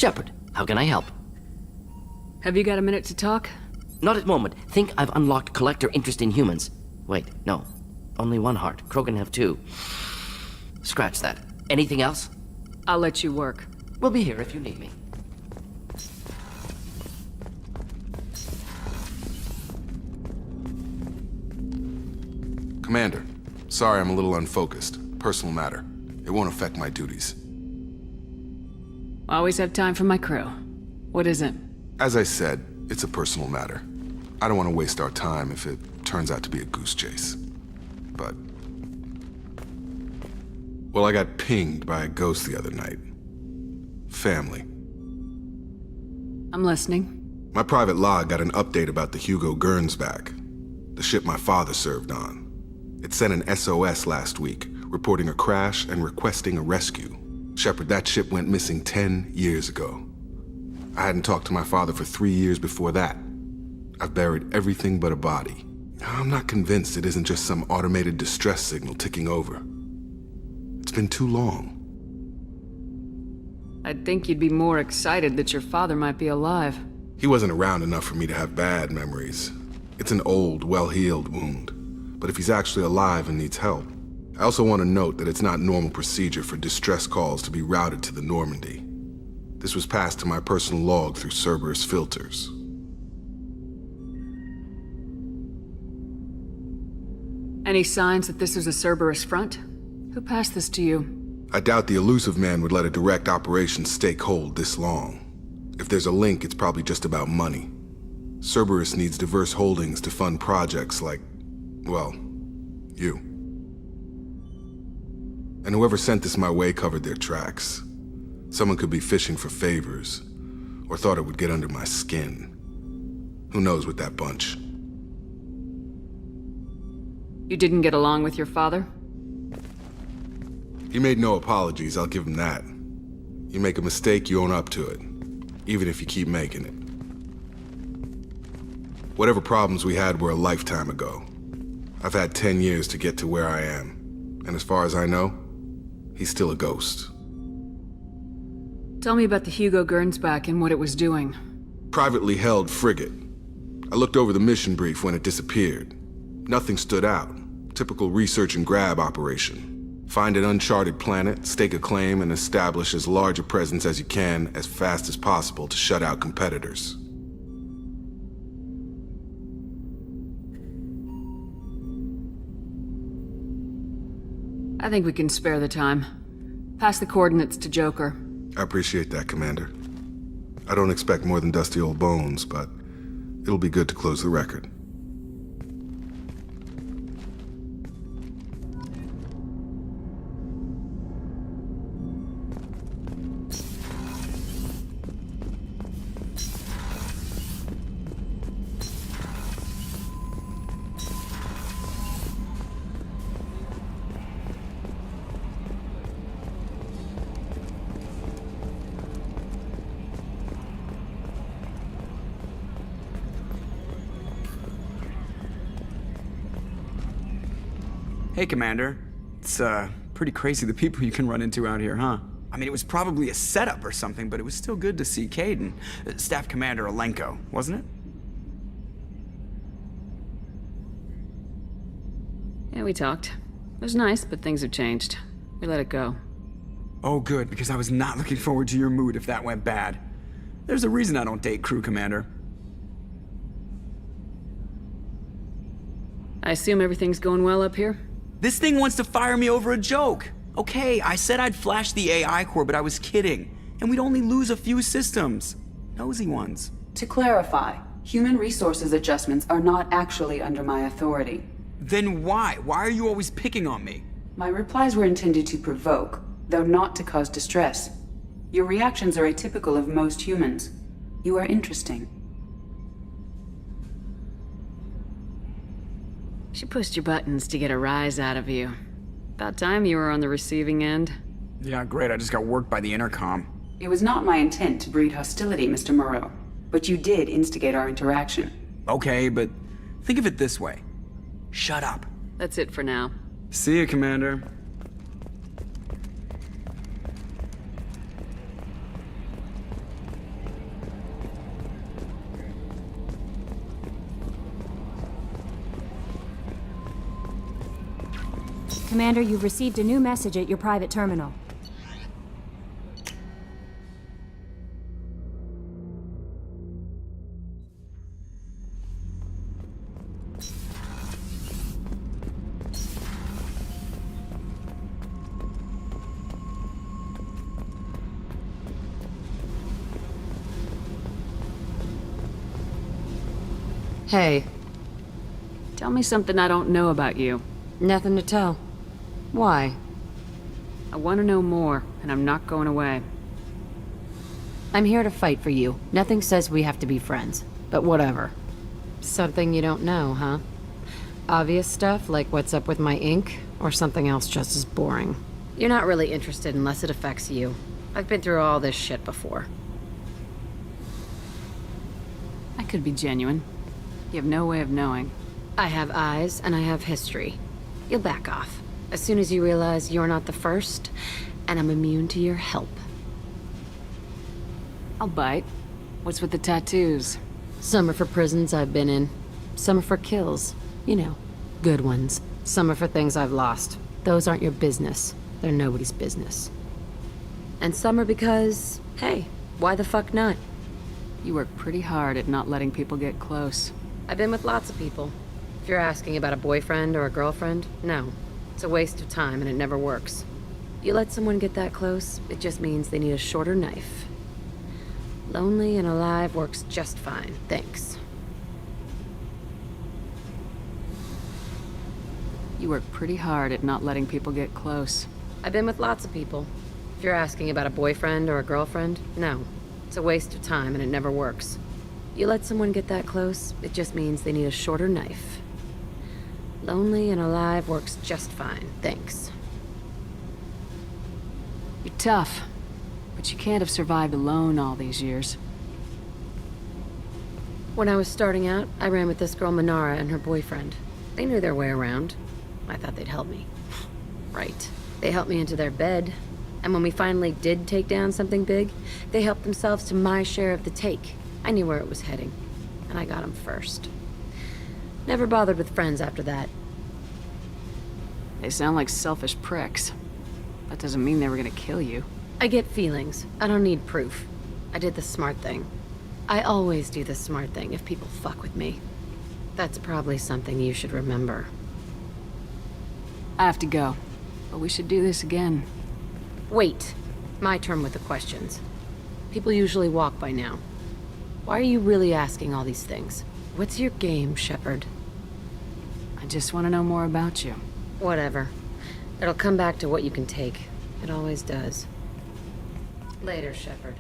Shepard, how can I help? Have you got a minute to talk? Not at the moment. Think I've unlocked collector interest in humans. Wait, no. Only one heart. Krogan have two. Scratch that. Anything else? I'll let you work. We'll be here if you need me. Commander, sorry I'm a little unfocused. Personal matter. It won't affect my duties. Always have time for my crew. What is it? As I said, it's a personal matter. I don't want to waste our time if it turns out to be a goose chase. But... well, I got pinged by a ghost the other night. Family. I'm listening. My private log got an update about the Hugo Gernsback, the ship my father served on. It sent an SOS last week, reporting a crash and requesting a rescue. Shepard, that ship went missing 10 years ago. I hadn't talked to my father for 3 years before that. I've buried everything but a body. I'm not convinced it isn't just some automated distress signal ticking over. It's been too long. I'd think you'd be more excited that your father might be alive. He wasn't around enough for me to have bad memories. It's an old, well-healed wound. But if he's actually alive and needs help, I also want to note that it's not normal procedure for distress calls to be routed to the Normandy. This was passed to my personal log through Cerberus filters. Any signs that this is a Cerberus front? Who passed this to you? I doubt the elusive man would let a direct operation stake hold this long. If there's a link, it's probably just about money. Cerberus needs diverse holdings to fund projects like, well, you. And whoever sent this my way covered their tracks. Someone could be fishing for favors, or thought it would get under my skin. Who knows with that bunch? You didn't get along with your father? He made no apologies, I'll give him that. You make a mistake, you own up to it, even if you keep making it. Whatever problems we had were a lifetime ago. I've had 10 years to get to where I am, and as far as I know, he's still a ghost. Tell me about the Hugo Gernsback and what it was doing. Privately held frigate. I looked over the mission brief when it disappeared. Nothing stood out. Typical research and grab operation. Find an uncharted planet, stake a claim, and establish as large a presence as you can as fast as possible to shut out competitors. I think we can spare the time. Pass the coordinates to Joker. I appreciate that, Commander. I don't expect more than dusty old bones, but it'll be good to close the record. Hey, Commander. It's, pretty crazy the people you can run into out here, huh? I mean, it was probably a setup or something, but it was still good to see Caden. Staff Commander Alenko, wasn't it? Yeah, we talked. It was nice, but things have changed. We let it go. Oh, good, because I was not looking forward to your mood if that went bad. There's a reason I don't date crew, Commander. I assume everything's going well up here? This thing wants to fire me over a joke. Okay, I said I'd flash the AI core, but I was kidding. And we'd only lose a few systems. Nosy ones. To clarify, human resources adjustments are not actually under my authority. Then why? Why are you always picking on me? My replies were intended to provoke, though not to cause distress. Your reactions are atypical of most humans. You are interesting. She pushed your buttons to get a rise out of you. About time you were on the receiving end. Yeah, great. I just got worked by the intercom. It was not my intent to breed hostility, Mr. Moreau, but you did instigate our interaction. Okay, but think of it this way. Shut up. That's it for now. See you, Commander. Commander, you've received a new message at your private terminal. Hey. Tell me something I don't know about you. Nothing to tell. Why? I want to know more, and I'm not going away. I'm here to fight for you. Nothing says we have to be friends, but whatever. Something you don't know, huh? Obvious stuff, like what's up with my ink, or something else just as boring. You're not really interested unless it affects you. I've been through all this shit before. I could be genuine. You have no way of knowing. I have eyes, and I have history. You'll back off. As soon as you realize you're not the first, and I'm immune to your help. I'll bite. What's with the tattoos? Some are for prisons I've been in. Some are for kills. You know, good ones. Some are for things I've lost. Those aren't your business. They're nobody's business. And some are because, hey, why the fuck not? You work pretty hard at not letting people get close. I've been with lots of people. If you're asking about a boyfriend or a girlfriend, no. It's a waste of time and it never works. You let someone get that close, it just means they need a shorter knife. Lonely and alive works just fine, thanks. You work pretty hard at not letting people get close. I've been with lots of people. If you're asking about a boyfriend or a girlfriend, no. It's a waste of time and it never works. You let someone get that close, it just means they need a shorter knife. Lonely and alive works just fine, thanks. You're tough, but you can't have survived alone all these years. When I was starting out, I ran with this girl Minara and her boyfriend. They knew their way around. I thought they'd help me. Right. They helped me into their bed. And when we finally did take down something big, they helped themselves to my share of the take. I knew where it was heading, and I got them first. Never bothered with friends after that. They sound like selfish pricks. That doesn't mean they were gonna kill you. I get feelings. I don't need proof. I did the smart thing. I always do the smart thing if people fuck with me. That's probably something you should remember. I have to go, but we should do this again. Wait. My turn with the questions. People usually walk by now. Why are you really asking all these things? What's your game, Shepard? I just want to know more about you. Whatever. It'll come back to what you can take. It always does. Later, Shepard.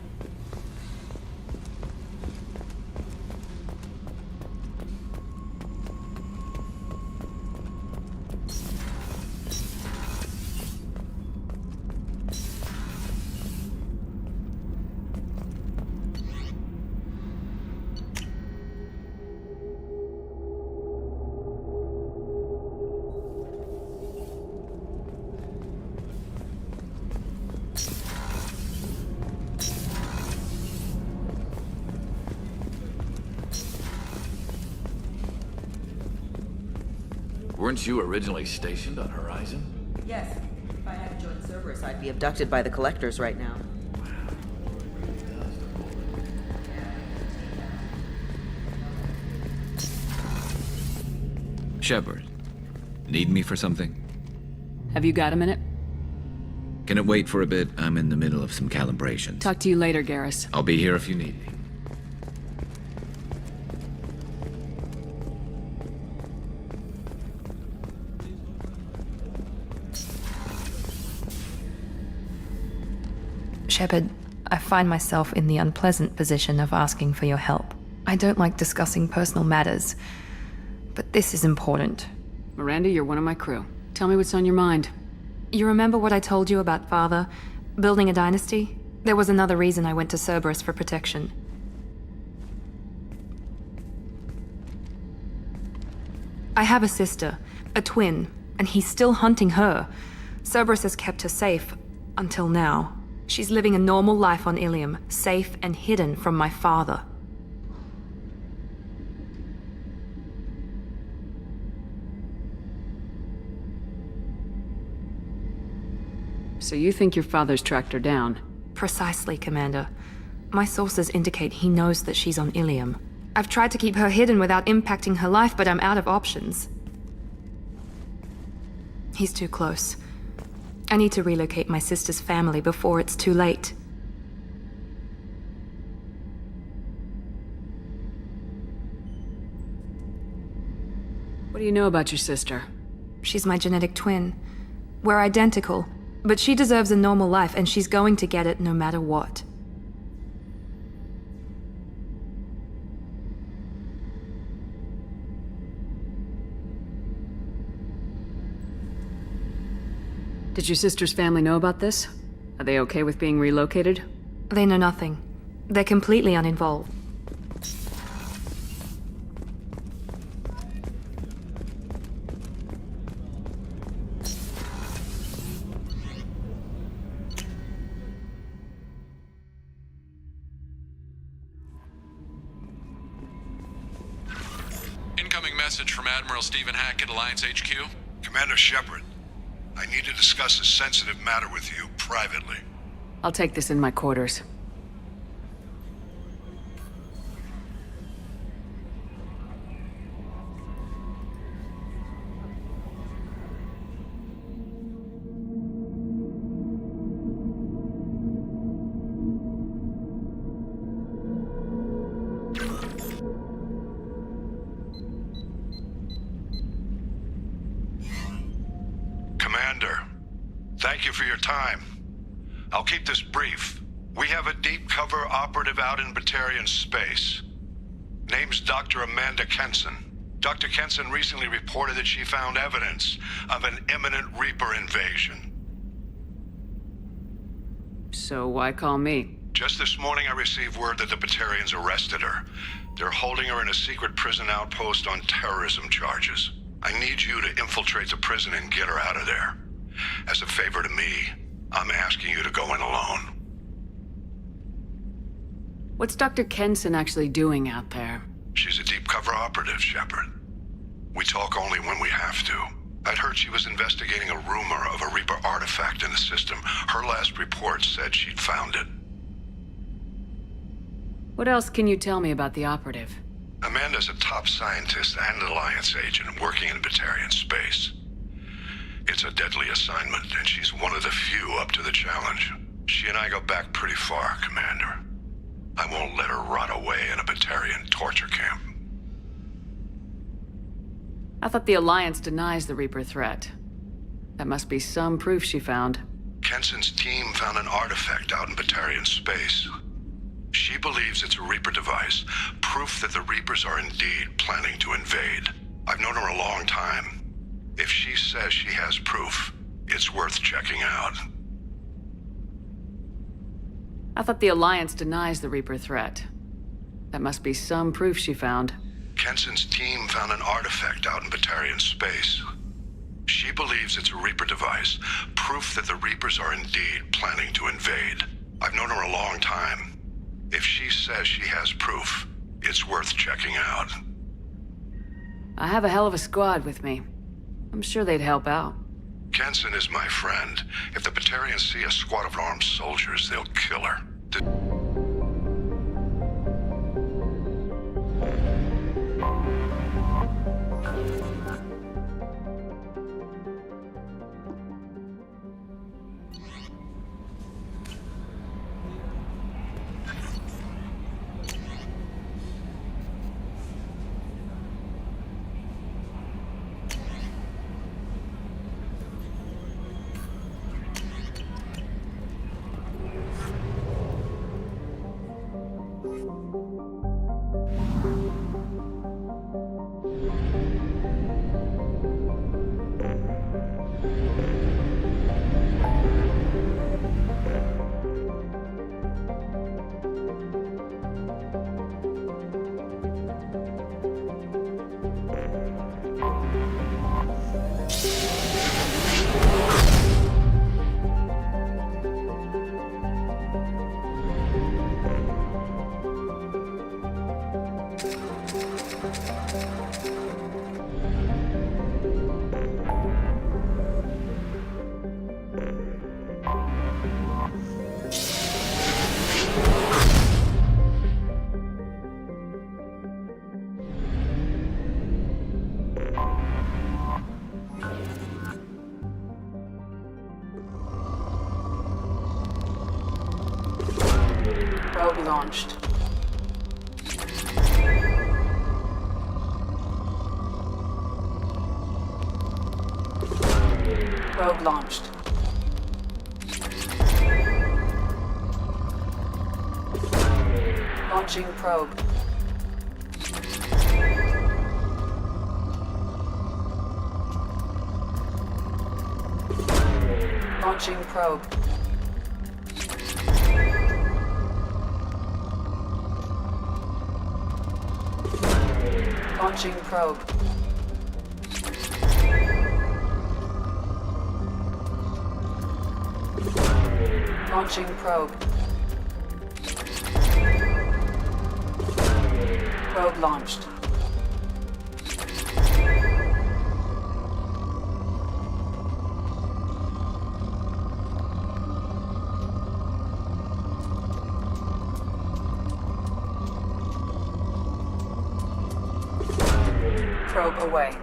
Weren't you originally stationed on Horizon? Yes. If I hadn't joined Cerberus, I'd be abducted by the Collectors right now. Shepard, need me for something? Have you got a minute? Can it wait for a bit? I'm in the middle of some calibrations. Talk to you later, Garrus. I'll be here if you need me. Shepard, I find myself in the unpleasant position of asking for your help. I don't like discussing personal matters, but this is important. Miranda, you're one of my crew. Tell me what's on your mind. You remember what I told you about Father? Building a dynasty? There was another reason I went to Cerberus for protection. I have a sister, a twin, and he's still hunting her. Cerberus has kept her safe, until now. She's living a normal life on Ilium, safe and hidden from my father. So you think your father's tracked her down? Precisely, Commander. My sources indicate he knows that she's on Ilium. I've tried to keep her hidden without impacting her life, but I'm out of options. He's too close. I need to relocate my sister's family before it's too late. What do you know about your sister? She's my genetic twin. We're identical, but she deserves a normal life, and she's going to get it no matter what. Did your sister's family know about this? Are they okay with being relocated? They know nothing. They're completely uninvolved. Incoming message from Admiral Stephen Hackett, Alliance HQ. Commander Shepard, I need to discuss a sensitive matter with you privately. I'll take this in my quarters. Commander, thank you for your time. I'll keep this brief. We have a deep cover operative out in Batarian space. Name's Dr. Amanda Kenson. Dr. Kenson recently reported that she found evidence of an imminent Reaper invasion. So why call me? Just this morning I received word that the Batarians arrested her. They're holding her in a secret prison outpost on terrorism charges. I need you to infiltrate the prison and get her out of there. As a favor to me, I'm asking you to go in alone. What's Dr. Kenson actually doing out there? She's a deep cover operative, Shepard. We talk only when we have to. I'd heard she was investigating a rumor of a Reaper artifact in the system. Her last report said she'd found it. What else can you tell me about the operative? Amanda's a top scientist and Alliance agent working in Batarian space. It's a deadly assignment, and she's one of the few up to the challenge. She and I go back pretty far, Commander. I won't let her rot away in a Batarian torture camp. I thought the Alliance denies the Reaper threat. That must be some proof she found. Kenson's team found an artifact out in Batarian space. She believes it's a Reaper device, proof that the Reapers are indeed planning to invade. I've known her a long time. If she says she has proof, it's worth checking out. I thought the Alliance denies the Reaper threat. That must be some proof she found. Kenson's team found an artifact out in Batarian space. She believes it's a Reaper device, proof that the Reapers are indeed planning to invade. I've known her a long time. If she says she has proof, it's worth checking out. I have a hell of a squad with me. I'm sure they'd help out. Kenson is my friend. If the Batarians see a squad of armed soldiers, they'll kill her. launched. Probe launched. Launching probe. Launching probe. Launching probe. Launching probe. Probe launched. Probe away.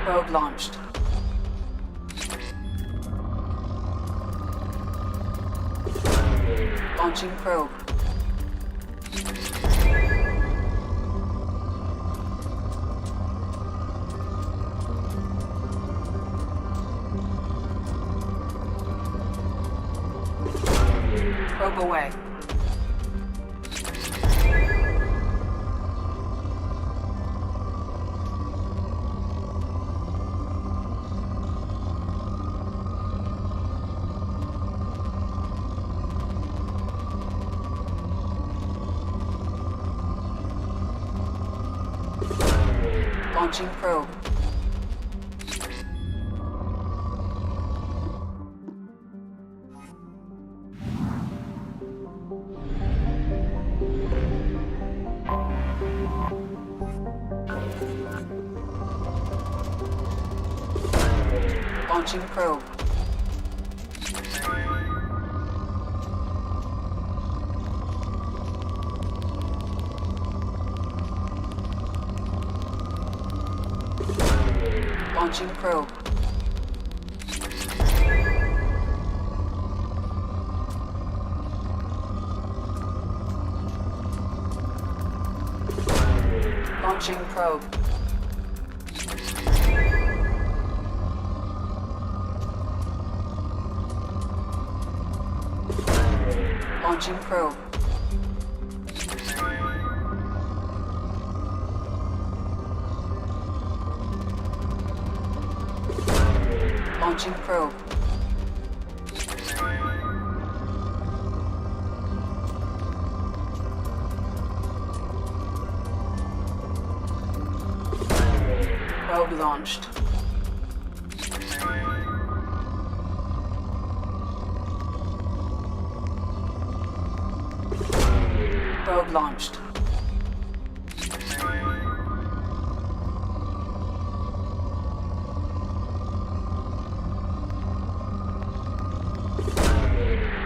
Probe launched. Launching probe. Probe away. Launching probe. Launching probe. Launching probe. Launching probe. Launching probe. Launching probe. Probe launched. Probe launched.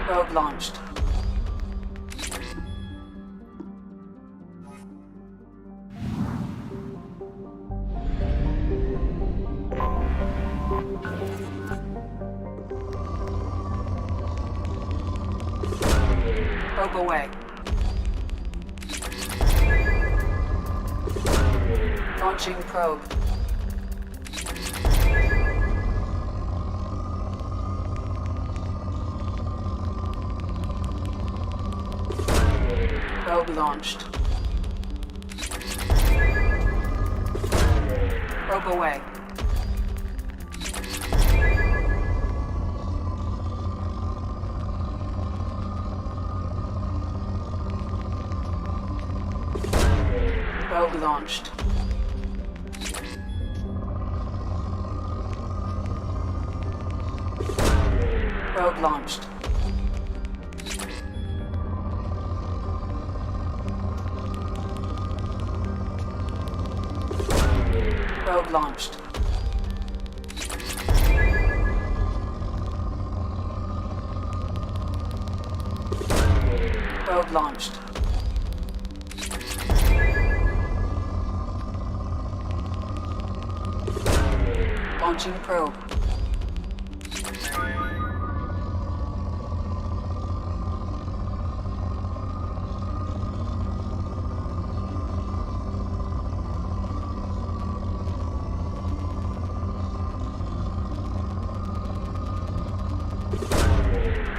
Probe launched. Probe away. Launching probe. Probe launched. Probe away. Probe launched. Probe launched. Probe launched. Probe launched. Launching probe.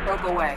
Probe away.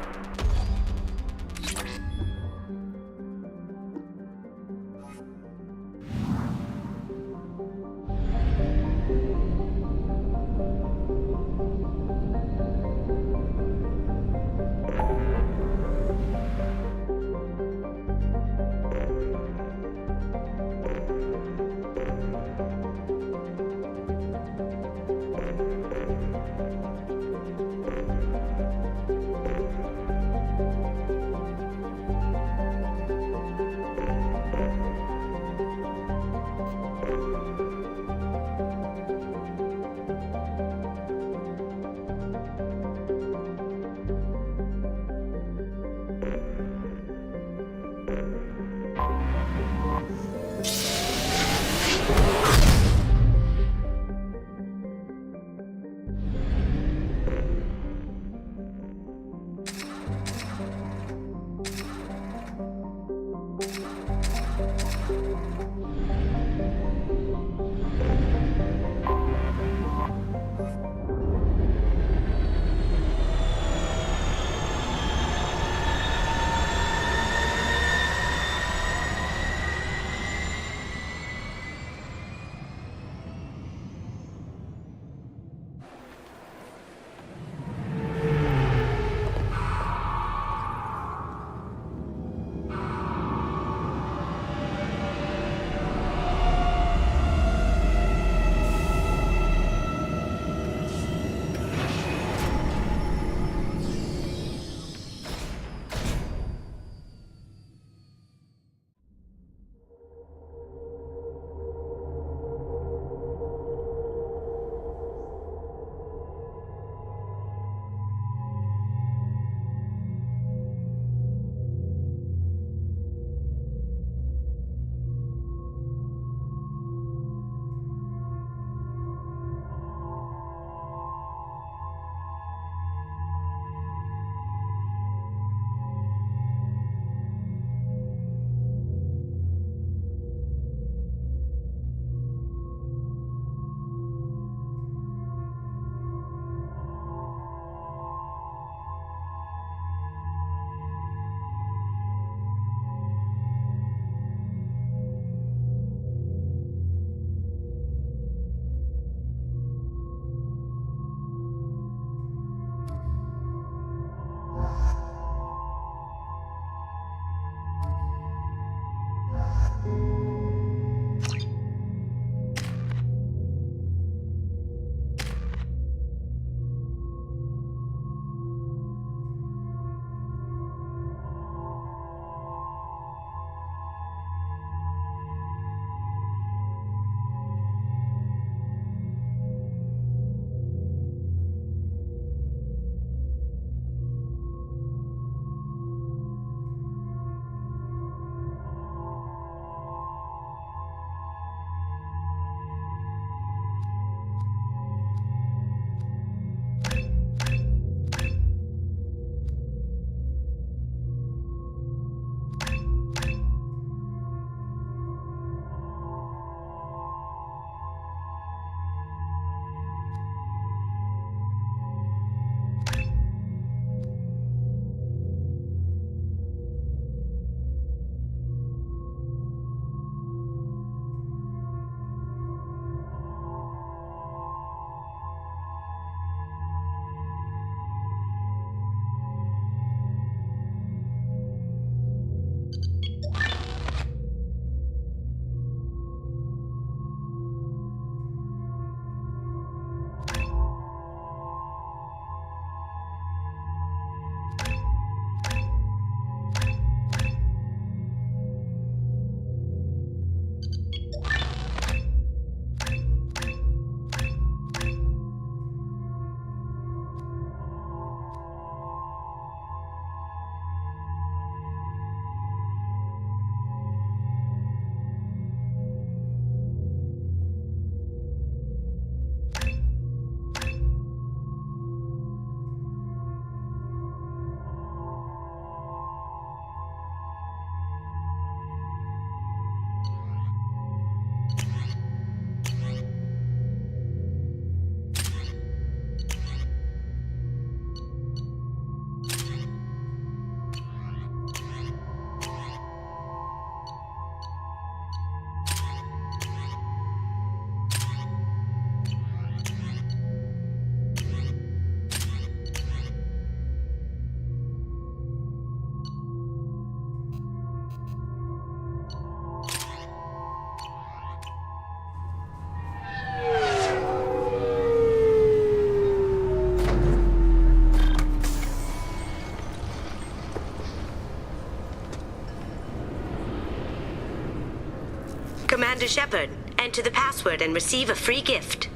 Commander Shepard. Enter the password and receive a free gift.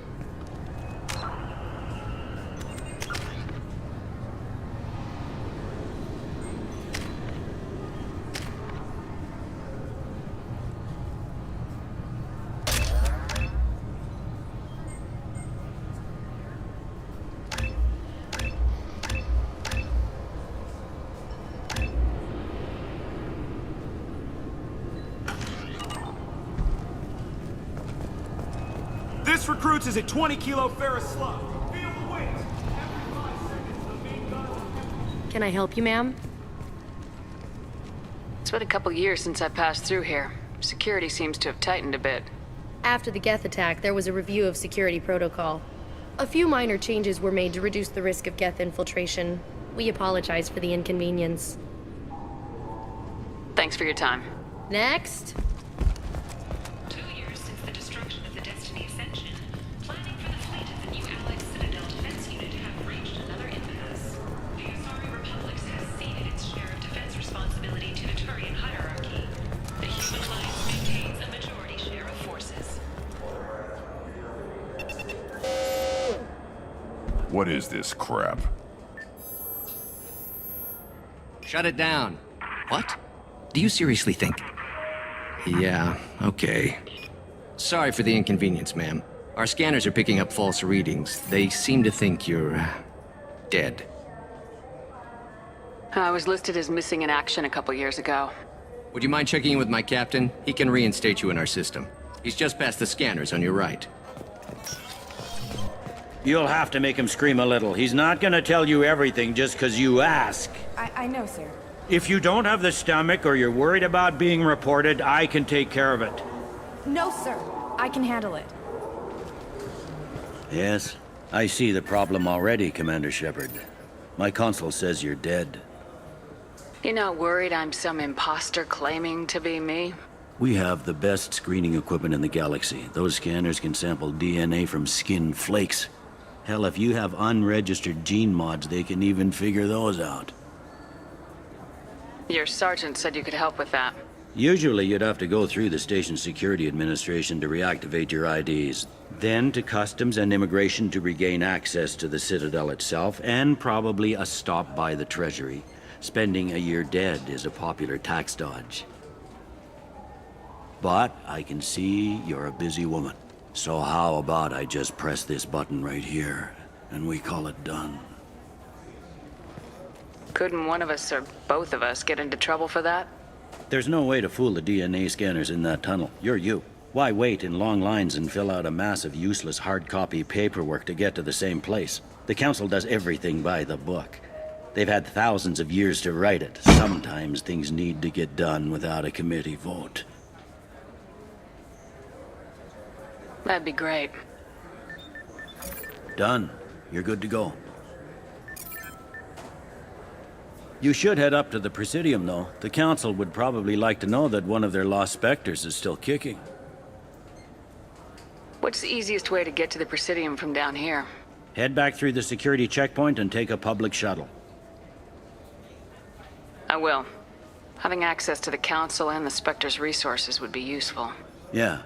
This recruits is a 20-kilo ferrous slug. Feel the weight. Every 5 seconds, the main gun... Can I help you, ma'am? It's been a couple years since I passed through here. Security seems to have tightened a bit. After the Geth attack, there was a review of security protocol. A few minor changes were made to reduce the risk of Geth infiltration. We apologize for the inconvenience. Thanks for your time. Next. 2 years since the destruction of the Destiny Ascension, planning for the fleet of the new Allied Citadel Defense Unit have reached another impasse. The Asari Republic has ceded its share of defense responsibility to the Turian hierarchy. The Human Alliance maintains a majority share of forces. What is this crap? Shut it down. What? Do you seriously think? Yeah, okay. Sorry for the inconvenience, ma'am. Our scanners are picking up false readings. They seem to think you're... dead. I was listed as missing in action a couple years ago. Would you mind checking in with my captain? He can reinstate you in our system. He's just past the scanners on your right. You'll have to make him scream a little. He's not gonna tell you everything just because you ask. I know, sir. If you don't have the stomach or you're worried about being reported, I can take care of it. No, sir. I can handle it. Yes, I see the problem already, Commander Shepard. My console says you're dead. You're not worried I'm some imposter claiming to be me? We have the best screening equipment in the galaxy. Those scanners can sample DNA from skin flakes. Hell, if you have unregistered gene mods, they can even figure those out. Your sergeant said you could help with that. Usually you'd have to go through the station security administration to reactivate your IDs, then to customs and immigration to regain access to the Citadel itself, and probably a stop by the Treasury. Spending a year dead is a popular tax dodge. But I can see you're a busy woman. So how about I just press this button right here, and we call it done? Couldn't one of us or both of us get into trouble for that? There's no way to fool the DNA scanners in that tunnel. You're you. Why wait in long lines and fill out a massive useless hard copy paperwork to get to the same place? The Council does everything by the book. They've had thousands of years to write it. Sometimes things need to get done without a committee vote. That'd be great. Done. You're good to go. You should head up to the Presidium, though. The Council would probably like to know that one of their lost Spectres is still kicking. What's the easiest way to get to the Presidium from down here? Head back through the security checkpoint and take a public shuttle. I will. Having access to the Council and the Spectre's resources would be useful. Yeah.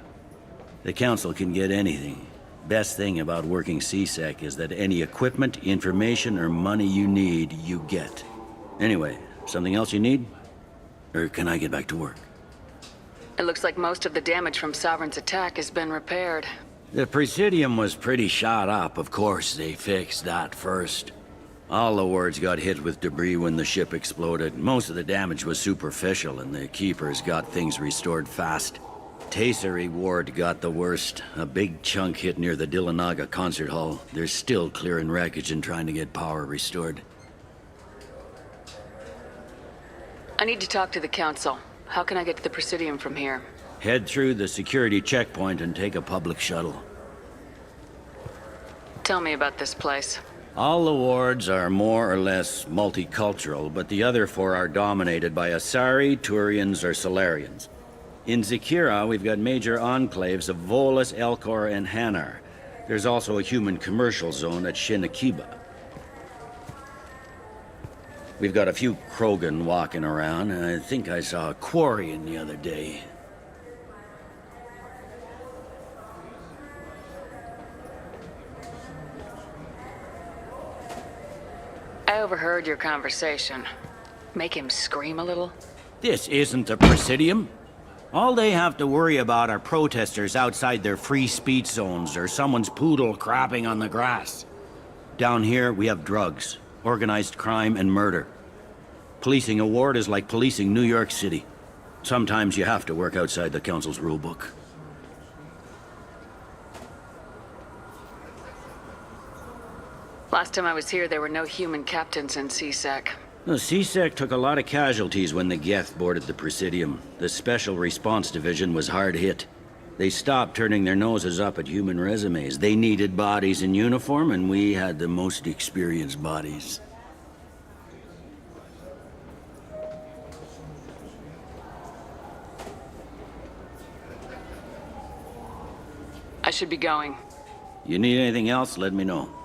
The Council can get anything. Best thing about working CSEC is that any equipment, information, or money you need, you get. Anyway, something else you need? Or can I get back to work? It looks like most of the damage from Sovereign's attack has been repaired. The Presidium was pretty shot up. Of course, they fixed that first. All the wards got hit with debris when the ship exploded. Most of the damage was superficial, and the Keepers got things restored fast. Tasery Ward got the worst. A big chunk hit near the Dillanaga concert hall. They're still clearing wreckage and trying to get power restored. I need to talk to the Council. How can I get to the Presidium from here? Head through the security checkpoint and take a public shuttle. Tell me about this place. All the wards are more or less multicultural, but the other 4 are dominated by Asari, Turians, or Solarians. In Zakira, we've got major enclaves of Volus, Elcor, and Hanar. There's also a human commercial zone at Shinakiba. We've got a few Krogan walking around, and I think I saw a Quarian the other day. overheard your conversation. Make him scream a little? This isn't the Presidium. All they have to worry about are protesters outside their free speech zones or someone's poodle crapping on the grass. Down here, we have drugs, organized crime, and murder. Policing a ward is like policing New York City. Sometimes you have to work outside the Council's rulebook. Last time I was here, there were no human captains in CSEC. The CSEC took a lot of casualties when the Geth boarded the Presidium. The Special Response Division was hard hit. They stopped turning their noses up at human resumes. They needed bodies in uniform, and we had the most experienced bodies. I should be going. You need anything else, let me know.